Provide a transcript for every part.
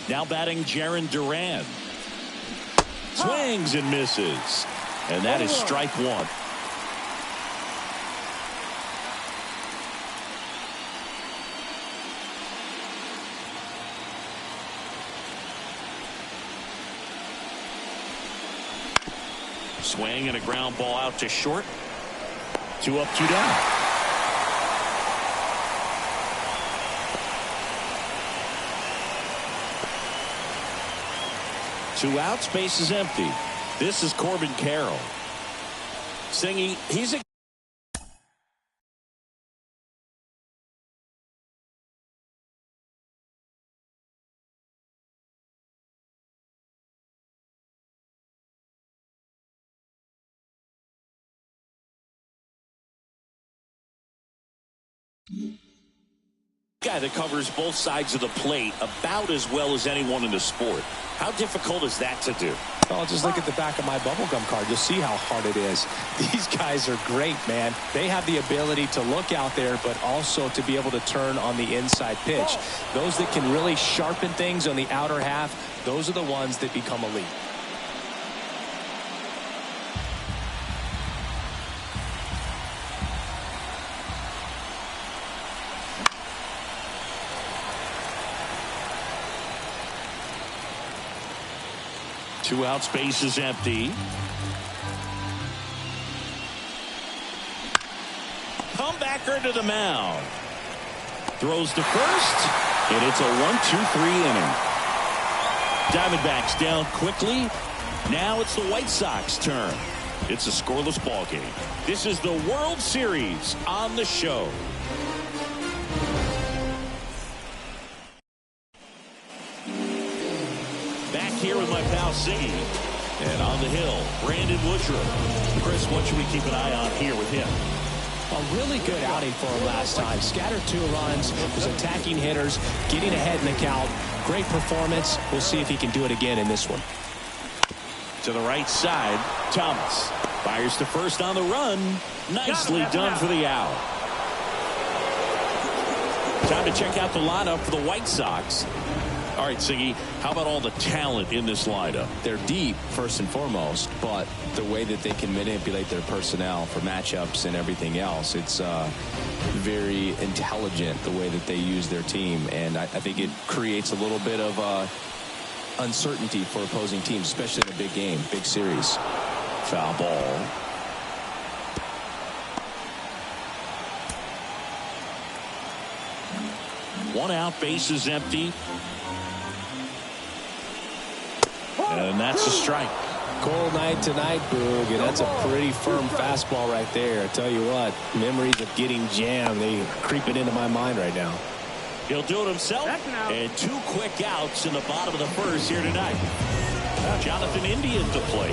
Now batting Jarren Duran. Swings and misses. And that is strike one. Swing and a ground ball out to short. 2 up, 2 down. Two outs, base is empty. This is Corbin Carroll. Singy, he's a guy that covers both sides of the plate about as well as anyone in the sport. How difficult is that to do? Oh, just look at the back of my bubblegum card. You'll see how hard it is. These guys are great, man. They have the ability to look out there, but also to be able to turn on the inside pitch. Those that can really sharpen things on the outer half, those are the ones that become elite. Two outs, base is empty. Comebacker to the mound. Throws to first, and it's a 1-2-3 inning. Diamondbacks down quickly. Now it's the White Sox turn. It's a scoreless ball game. This is the World Series on the show. Back here with my pal Siggy. And on the hill, Brandon Woodruff. Chris, what should we keep an eye on here with him? A really good outing for him last time. Scattered 2 runs, was attacking hitters, getting ahead in the count. Great performance. We'll see if he can do it again in this one. To the right side, Thomas fires to first on the run. Nicely done for the out. Time to check out the lineup for the White Sox. All right, Siggy, how about all the talent in this lineup? They're deep, first and foremost, but the way that they can manipulate their personnel for matchups and everything else, it's very intelligent the way that they use their team, and I think it creates a little bit of uncertainty for opposing teams, especially in a big game, big series. Foul ball. One out, base is empty. And that's a strike. Cold night tonight, Boog, and that's a pretty firm fastball right there. I tell you what, memories of getting jammed, they creeping into my mind right now. He'll do it himself, and 2 quick outs in the bottom of the first here tonight. Jonathan India to play.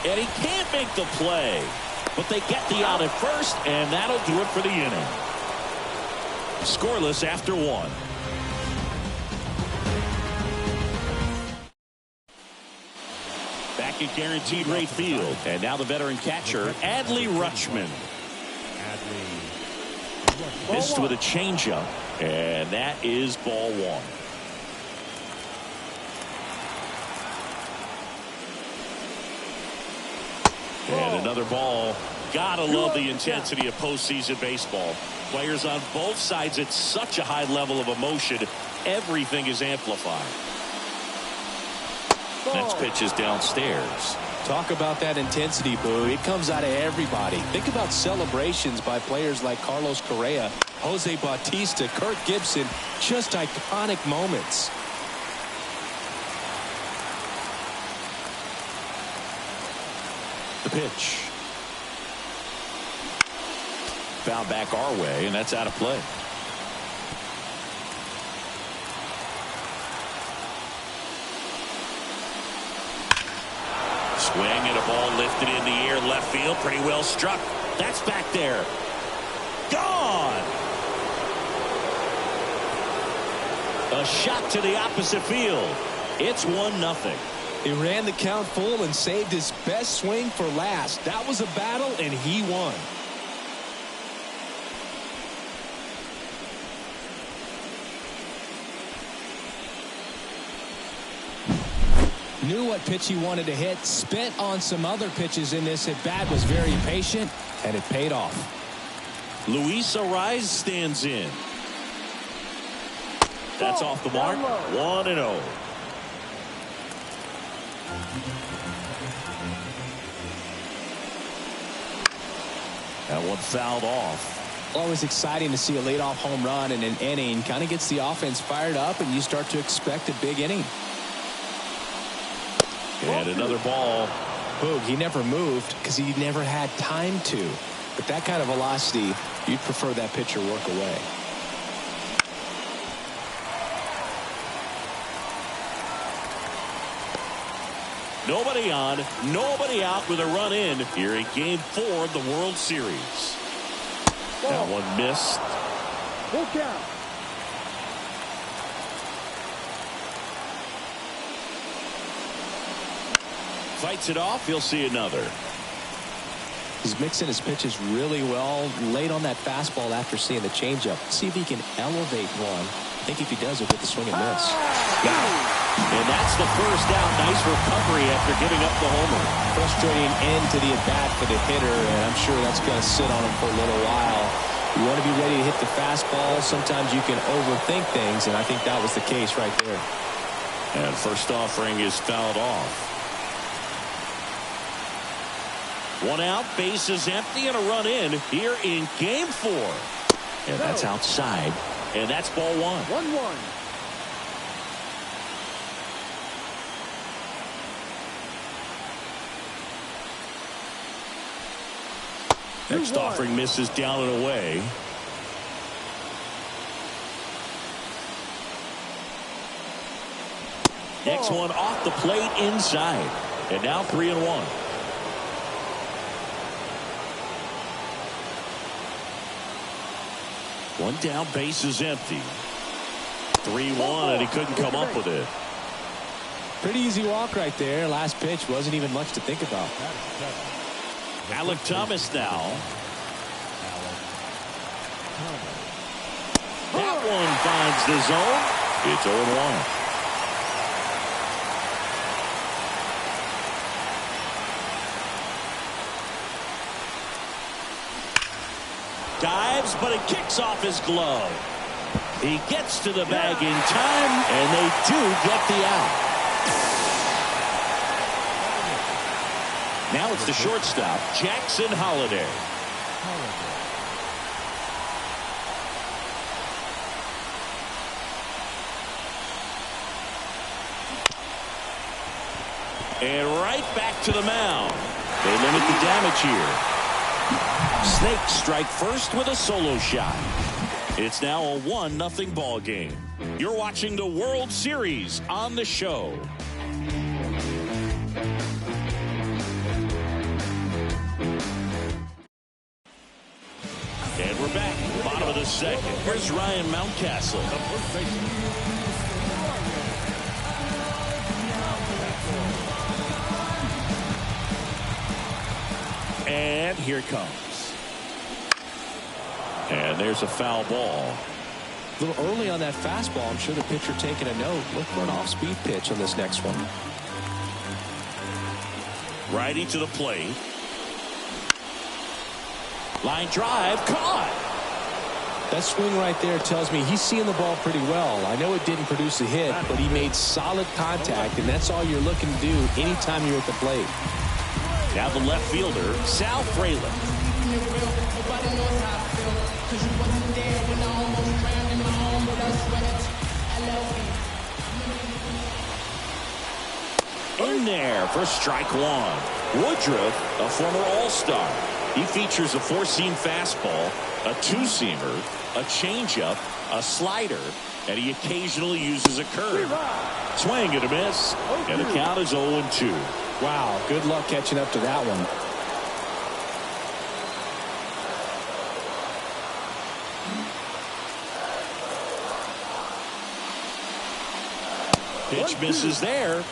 And he can't make the play, but they get the out at first, and that'll do it for the inning. Scoreless after 1. Back at guaranteed rate field. And now the veteran catcher, Adley Rutschman. Missed with a changeup. And that is ball 1. And another ball. Gotta love the intensity of postseason baseball. Players on both sides at such a high level of emotion. Everything is amplified. Next pitch is downstairs. Talk about that intensity, Boo. It comes out of everybody. Think about celebrations by players like Carlos Correa, Jose Bautista, Kirk Gibson. Just iconic moments. The pitch. Foul back our way, and that's out of play. Swing and a ball lifted in the air, left field, pretty well struck. That's back there. Gone. A shot to the opposite field. It's 1-0. He ran the count full and saved his best swing for last. That was a battle, and he won. Knew what pitch he wanted to hit. Spent on some other pitches in this at bat. Was very patient, and it paid off. Luis Ariz stands in. That's off the mark. 1-0. That one fouled off. Always exciting to see a leadoff home run in an inning. Kind of gets the offense fired up, and you start to expect a big inning. And another ball. Boog, he never moved because he never had time to. But that kind of velocity, you'd prefer that pitcher work away. Nobody on, nobody out with a run in here in Game 4 of the World Series. That one missed. Full count. Fights it off. He'll see another. He's mixing his pitches really well. Late on that fastball after seeing the changeup. See if he can elevate one. I think if he does, he'll get the swing and miss. Got it. And that's the first out. Nice recovery after giving up the homer. Frustrating end to the at-bat for the hitter, and I'm sure that's going to sit on him for a little while. You want to be ready to hit the fastball. Sometimes you can overthink things, and I think that was the case right there. And first offering is fouled off. One out, bases empty, and a run in here in Game 4. And that's outside. And that's ball one. 1-1. Next offering misses down and away. Next one off the plate inside. And now 3-1. One down, base is empty. 3-1, and he couldn't come up with it. Pretty easy walk right there. Last pitch wasn't even much to think about. Alec Thomas now. That one finds the zone. It's 0-1. Dives, but it kicks off his glove. He gets to the bag in time, and they do get the out. Now it's the shortstop, Jackson Holliday. And right back to the mound. They limit the damage here. Snakes strike first with a solo shot. It's now a 1-0 ball game. You're watching the World Series on the show. And we're back. Bottom of the second. Here's Ryan Mountcastle. And here it comes. And there's a foul ball. A little early on that fastball. I'm sure the pitcher taking a note. Look for an off-speed pitch on this next one. Righty to the plate. Line drive, caught. That swing right there tells me he's seeing the ball pretty well. I know it didn't produce a hit, but he made solid contact, and that's all you're looking to do anytime you're at the plate. Now the left fielder, Sal Frelick. In there for strike one. Woodruff, a former All-Star. He features a four-seam fastball, a two-seamer, a changeup, a slider, and he occasionally uses a curve. Swing and a miss, and the count is 0-2. Wow, good luck catching up to that one. Pitch misses there.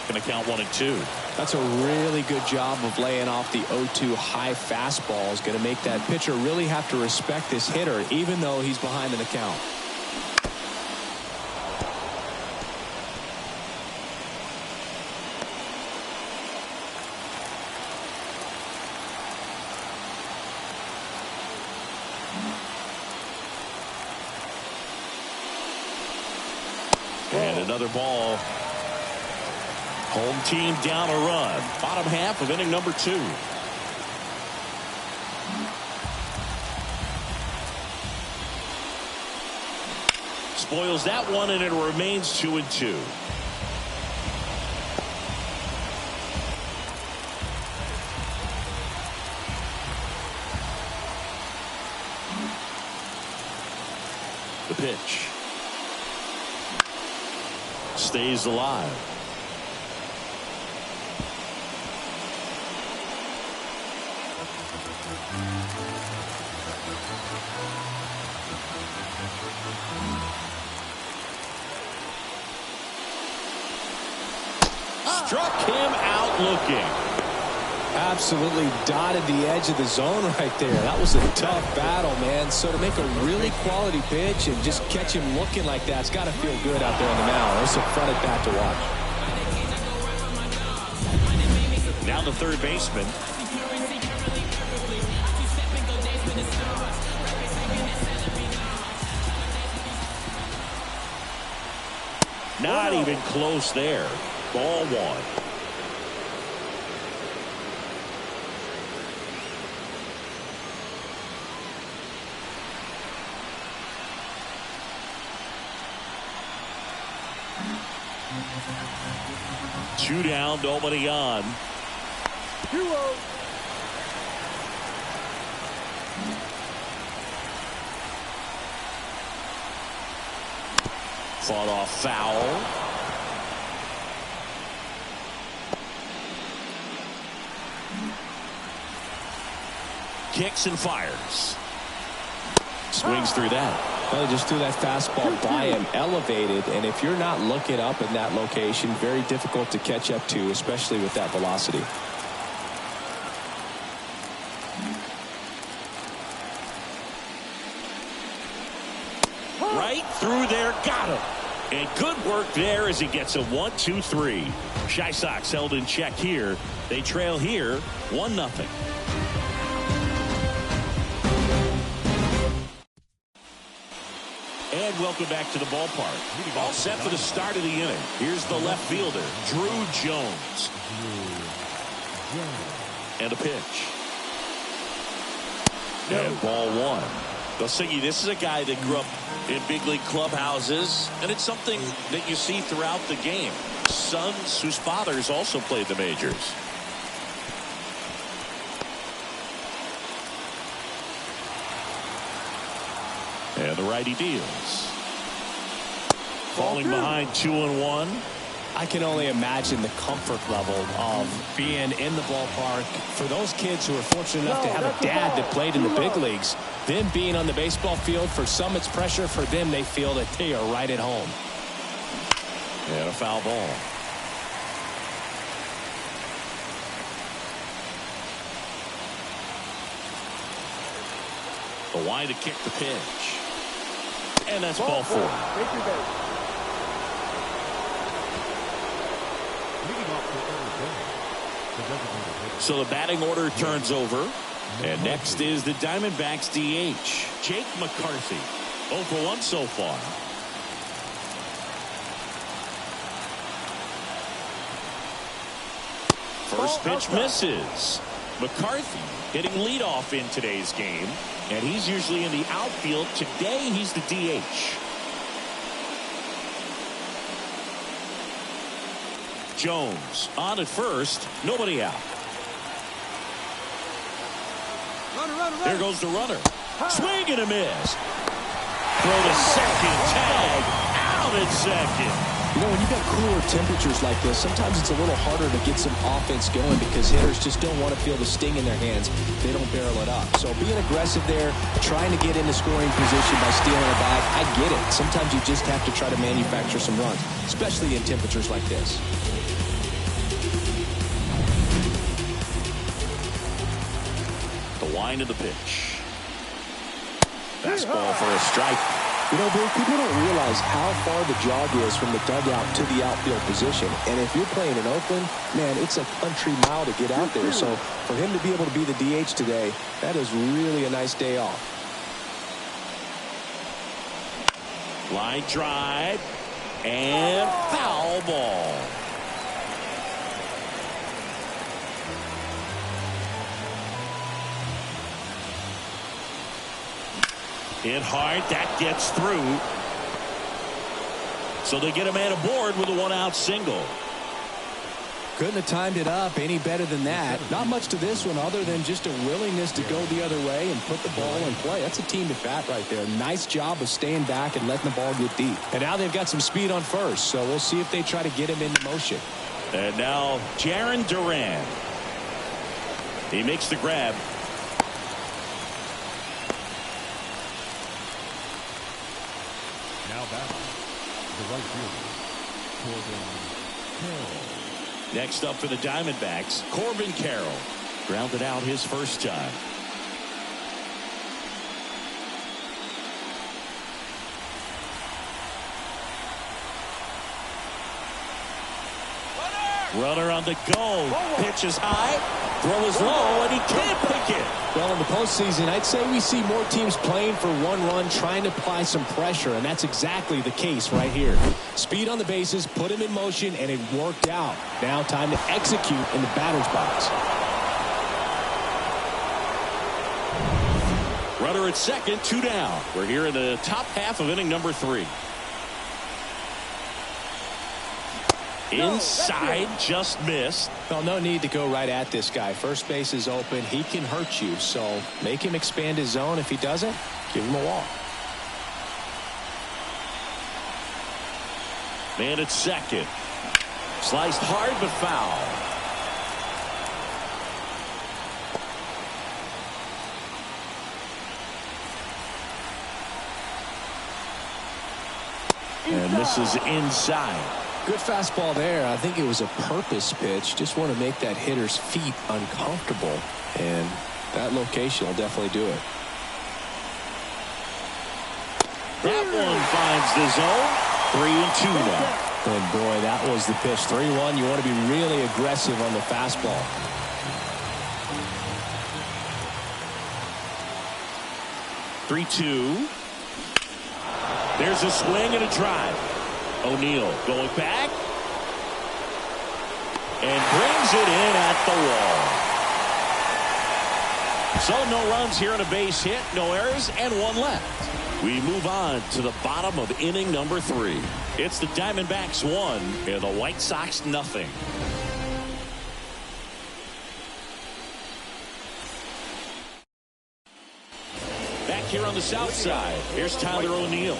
Going to count 1-2. That's a really good job of laying off the 0-2 high fastball. Is going to make that pitcher really have to respect this hitter, even though he's behind in the count. And another ball. Home team down a run. Bottom half of inning number 2. Spoils that one, and it remains 2-2. The pitch. Stays alive. Struck him out looking. Absolutely dotted the edge of the zone right there. That was a tough battle, man. So to make a really quality pitch and just catch him looking like that, it's got to feel good out there on the mound. It's a fun at bat to watch. Now the third baseman. Not even close there. Ball 1. Two down, nobody on. Fought off foul. Kicks and fires. Swings through that. Well, he just threw that fastball by him, elevated, and if you're not looking up in that location, very difficult to catch up to, especially with that velocity. Right through there, got him. And good work there as he gets a 1-2-3. Chi-Sox held in check here. They trail here 1-0. And welcome back to the ballpark. All set for the start of the inning. Here's the left fielder, Drew Jones. And a pitch. And ball 1. They'll say you, this is a guy that grew up in big league clubhouses, and it's something that you see throughout the game. Sons whose fathers also played the majors. And the righty deals. Falling behind 2-1. I can only imagine the comfort level of being in the ballpark for those kids who are fortunate enough to have a dad that played in the big leagues. Them being on the baseball field, for some it's pressure. For them, they feel that they are right at home. And a foul ball. The wide to kick the pitch. And that's ball 4. So the batting order turns over. And next is the Diamondbacks DH, Jake McCarthy. 0 for 1 so far. First pitch misses. McCarthy hitting leadoff in today's game. And he's usually in the outfield. Today he's the DH. Jones on at first. Nobody out. There goes the runner. Swing and a miss. Throw to second. Tag out at second. You know, when you've got cooler temperatures like this, sometimes it's a little harder to get some offense going because hitters just don't want to feel the sting in their hands. They don't barrel it up. So being aggressive there, trying to get into scoring position by stealing a bag, I get it. Sometimes you just have to try to manufacture some runs, especially in temperatures like this. The line of the pitch. Fastball for a strike. You know, Bill, people don't realize how far the jog is from the dugout to the outfield position. And if you're playing in Oakland, man, it's a country mile to get out there. So for him to be able to be the DH today, that is really a nice day off. Line drive and foul ball. Hit hard. That gets through. So they get a man aboard with a 1-out single. Couldn't have timed it up any better than that. Not much to this one other than just a willingness to go the other way and put the ball in play. That's a team at bat right there. Nice job of staying back and letting the ball get deep. And now they've got some speed on first, so we'll see if they try to get him into motion. And now Jarren Duran. He makes the grab. Now back, the right fielder, Corbin Carroll. Next up for the Diamondbacks, Corbin Carroll. Grounded out his first time. Runner on the go. Pitch is high. Throw is low, and he can't pick it. Well, in the postseason, I'd say we see more teams playing for one run, trying to apply some pressure, and that's exactly the case right here. Speed on the bases, put him in motion, and it worked out. Now time to execute in the batter's box. Runner at second, 2 down. We're here in the top half of inning number 3. Inside, just missed. Well, no need to go right at this guy. First base is open. He can hurt you, so make him expand his zone. If he doesn't, give him a walk. Man at second. Sliced hard but foul. And this is inside. Good fastball there. I think it was a purpose pitch. Just want to make that hitter's feet uncomfortable, and that location will definitely do it. That one finds the zone. 3-2 now. And boy, that was the pitch. 3-1. You want to be really aggressive on the fastball. Three, 2. There's a swing and a drive. O'Neill going back and brings it in at the wall. So no runs here on a base hit, no errors, and 1 left. We move on to the bottom of inning number 3. It's the Diamondbacks 1 and the White Sox nothing. Back here on the south side, here's Tyler O'Neill.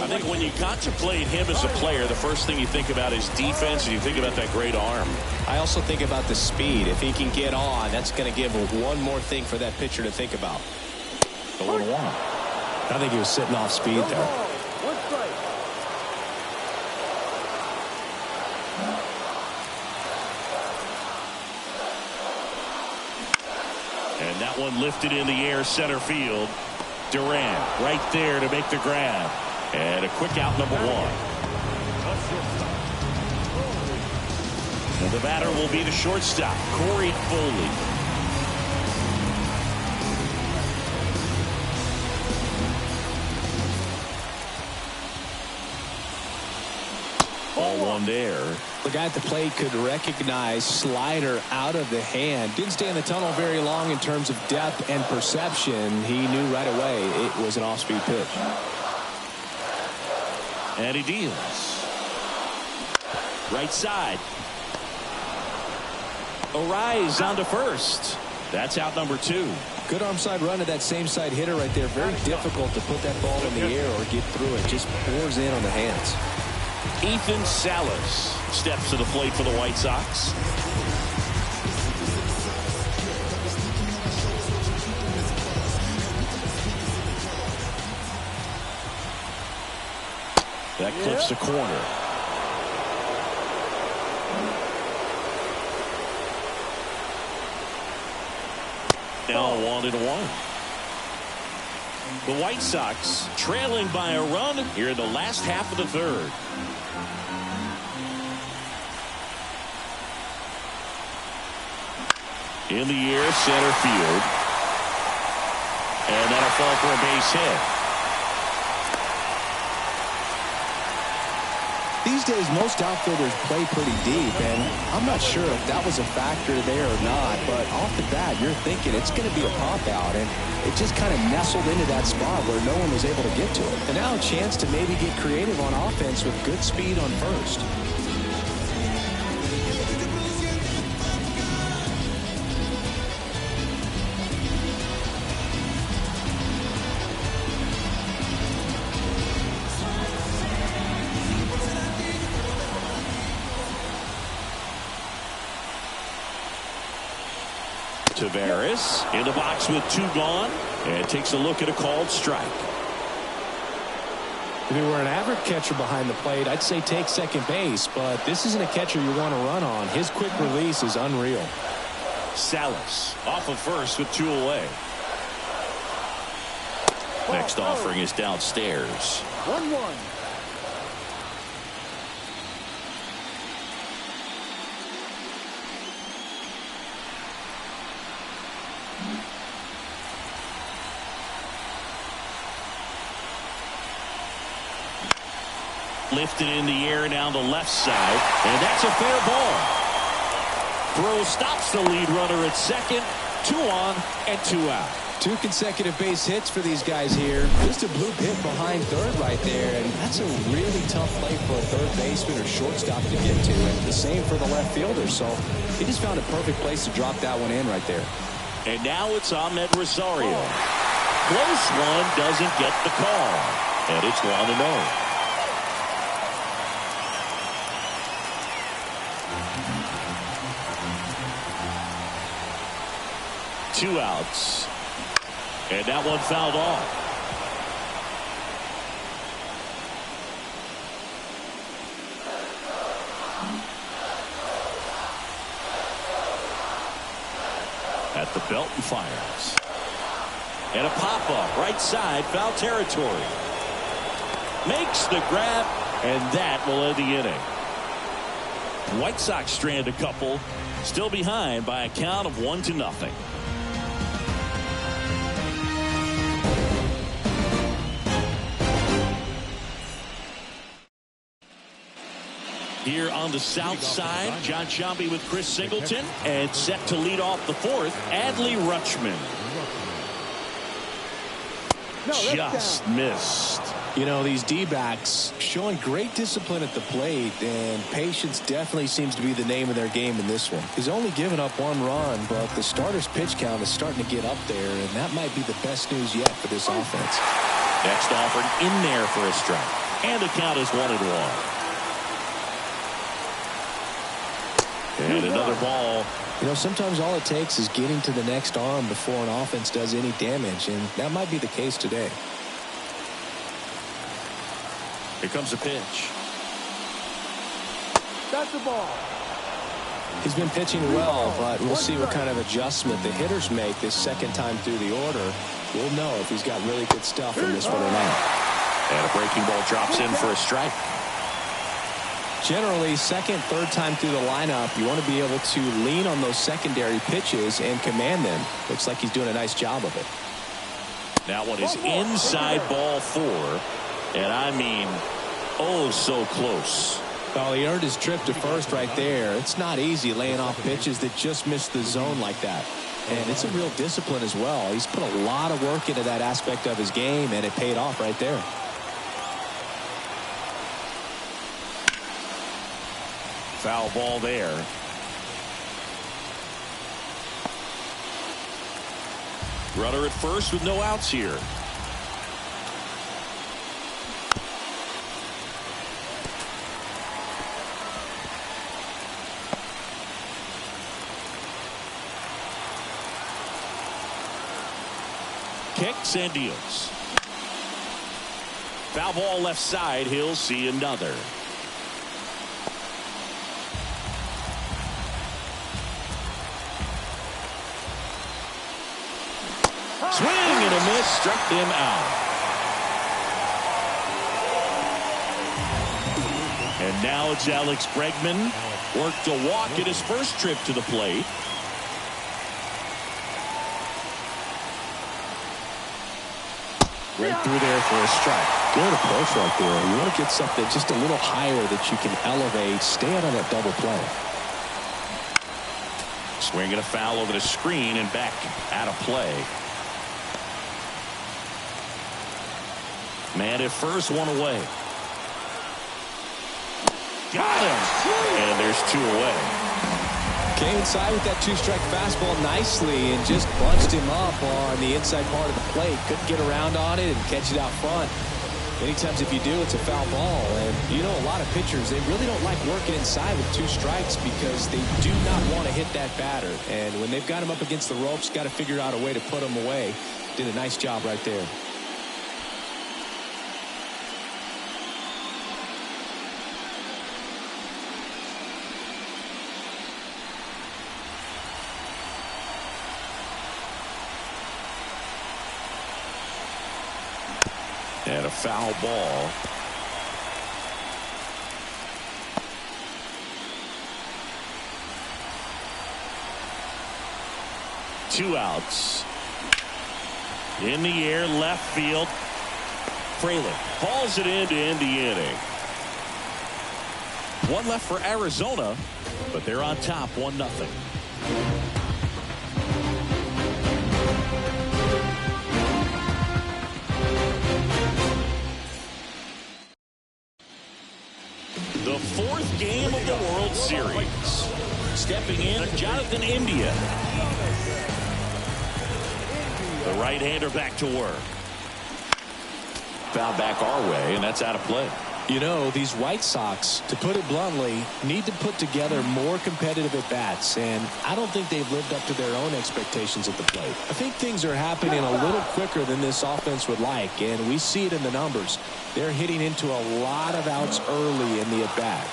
I think when you contemplate him as a player, the first thing you think about is defense, and you think about that great arm. I also think about the speed. If he can get on, that's going to give one more thing for that pitcher to think about. The 1-1. I think he was sitting off speed there. And that one lifted in the air, center field. Duran right there to make the grab. And a quick out, number 1. And the batter will be the shortstop, Corey Foley. Ball 1 there. The guy at the plate could recognize slider out of the hand. Didn't stay in the tunnel very long in terms of depth and perception. He knew right away it was an off-speed pitch. And he deals. Right side. Arise on to first. That's out number 2. Good arm side run to that same side hitter right there. Very difficult to put that ball in the air or get through it. Just pours in on the hands. Ethan Salas steps to the plate for the White Sox. That clips the corner. Now 1-1. The White Sox trailing by a run here in the last half of the 3rd. In the air, center field. And that'll fall for a base hit. These days, most outfielders play pretty deep, and I'm not sure if that was a factor there or not, but off the bat, you're thinking it's going to be a pop-out, and it just kind of nestled into that spot where no one was able to get to it. And now a chance to maybe get creative on offense with good speed on first. Tavares in the box with 2 gone and takes a look at a called strike. If you were an average catcher behind the plate, I'd say take second base, but this isn't a catcher you want to run on. His quick release is unreal. Salas off of first with 2 away. Next offering is downstairs. 1-1. Lifted in the air down the left side, and that's a fair ball. Throw stops the lead runner at second. 2 on and 2 out. 2 consecutive base hits for these guys here. Just a bloop hit behind third right there, and that's a really tough play for a third baseman or shortstop to get to, and the same for the left fielder, so he just found a perfect place to drop that one in right there. And now it's Ahmed Rosario. Close one, doesn't get the call, and it's 1-0. 2 outs. And that one fouled off. At the belt and fires. And a pop-up right side, foul territory. Makes the grab, and that will end the inning. White Sox strand a couple, still behind by a count of 1-0. Here on the south side, John Sciambi with Chris Singleton, and set to lead off the 4th, Adley Rutschman. Just missed. You know, these D-backs showing great discipline at the plate, and patience definitely seems to be the name of their game in this one. He's only given up 1 run, but the starter's pitch count is starting to get up there, and that might be the best news yet for this offense. Next offered in there for a strike, and the count is 1-1. And another ball. You know, sometimes all it takes is getting to the next arm before an offense does any damage, and that might be the case today. Here comes a pitch. That's the ball. He's been pitching well, but we'll see what kind of adjustment the hitters make this second time through the order. We'll know if he's got really good stuff in this one or not. And a breaking ball drops in for a strike. Generally, second, third time through the lineup, you want to be able to lean on those secondary pitches and command them. Looks like he's doing a nice job of it. That one is inside ball 4. And I mean, oh, so close. Well, he earned his trip to first right there. It's not easy laying off pitches that just miss the zone like that. And it's a real discipline as well. He's put a lot of work into that aspect of his game, and it paid off right there. Foul ball there. Runner at first with no outs here. Kicks and deals. Foul ball left side. He'll see another. Swing and a miss, struck him out. And now it's Alex Bregman. Worked a walk at his first trip to the plate. Right through there for a strike. Good approach right there. You want to get something just a little higher that you can elevate. Stay out of that double play. Swinging a foul over the screen and back out of play. Man at first, one away. Got him. And there's two away. Came inside with that two-strike fastball nicely and just bunched him up on the inside part of the plate. Couldn't get around on it and catch it out front. Many times if you do, it's a foul ball. And you know, a lot of pitchers, they really don't like working inside with two strikes because they do not want to hit that batter. And when they've got him up against the ropes, got to figure out a way to put him away. Did a nice job right there. And a foul ball. Two outs. In the air, left field. Fraley hauls it in to end the inning. One left for Arizona, but they're on top 1-0. The fourth game of the World Series. Stepping in, Jonathan India. The right-hander back to work. Foul back our way, and that's out of play. You know, these White Sox, to put it bluntly, need to put together more competitive at-bats, and I don't think they've lived up to their own expectations at the plate. I think things are happening a little quicker than this offense would like, and we see it in the numbers. They're hitting into a lot of outs early in the at-bat.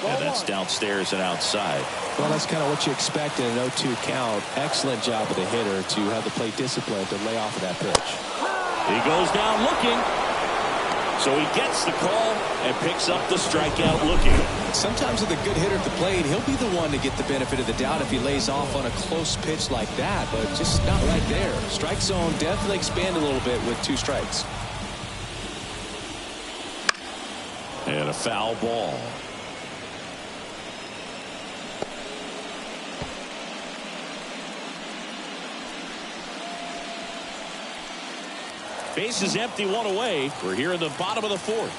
And that's downstairs and outside. Well, that's kind of what you expect in an 0-2 count. Excellent job of the hitter to have the plate discipline to lay off of that pitch. He goes down looking. So he gets the call and picks up the strikeout looking. Sometimes with a good hitter at the plate, he'll be the one to get the benefit of the doubt if he lays off on a close pitch like that, but just not right there. Strike zone definitely expand a little bit with two strikes. And a foul ball. Base is empty, one away. We're here in the bottom of the fourth.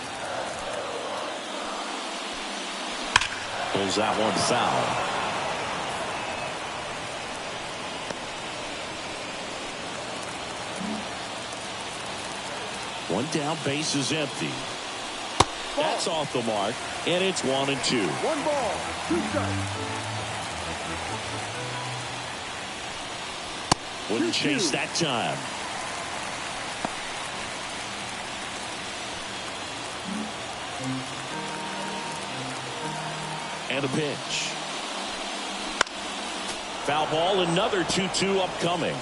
Pulls that one foul. One down, base is empty. That's off the mark, and it's 1-2. 1 ball, 2 strikes. Wouldn't chase that time. And a pitch. Foul ball, another 2-2 upcoming.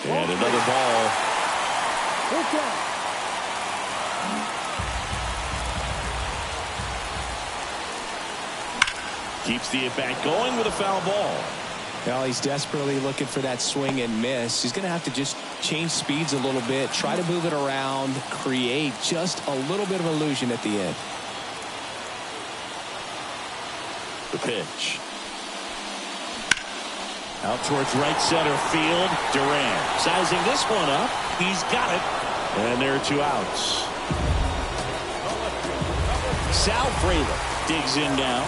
And another ball. Keeps the at-bat going with a foul ball. Well, he's desperately looking for that swing and miss. He's going to have to just change speeds a little bit, try to move it around, create just a little bit of illusion at the end. The pitch. Out towards right center field. Duran sizing this one up. He's got it. And there are 2 outs. Sal Fraley digs in now.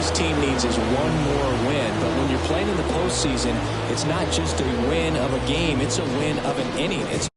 this team needs is one more win. But when you're playing in the postseason, it's not just a win of a game. It's a win of an inning. It's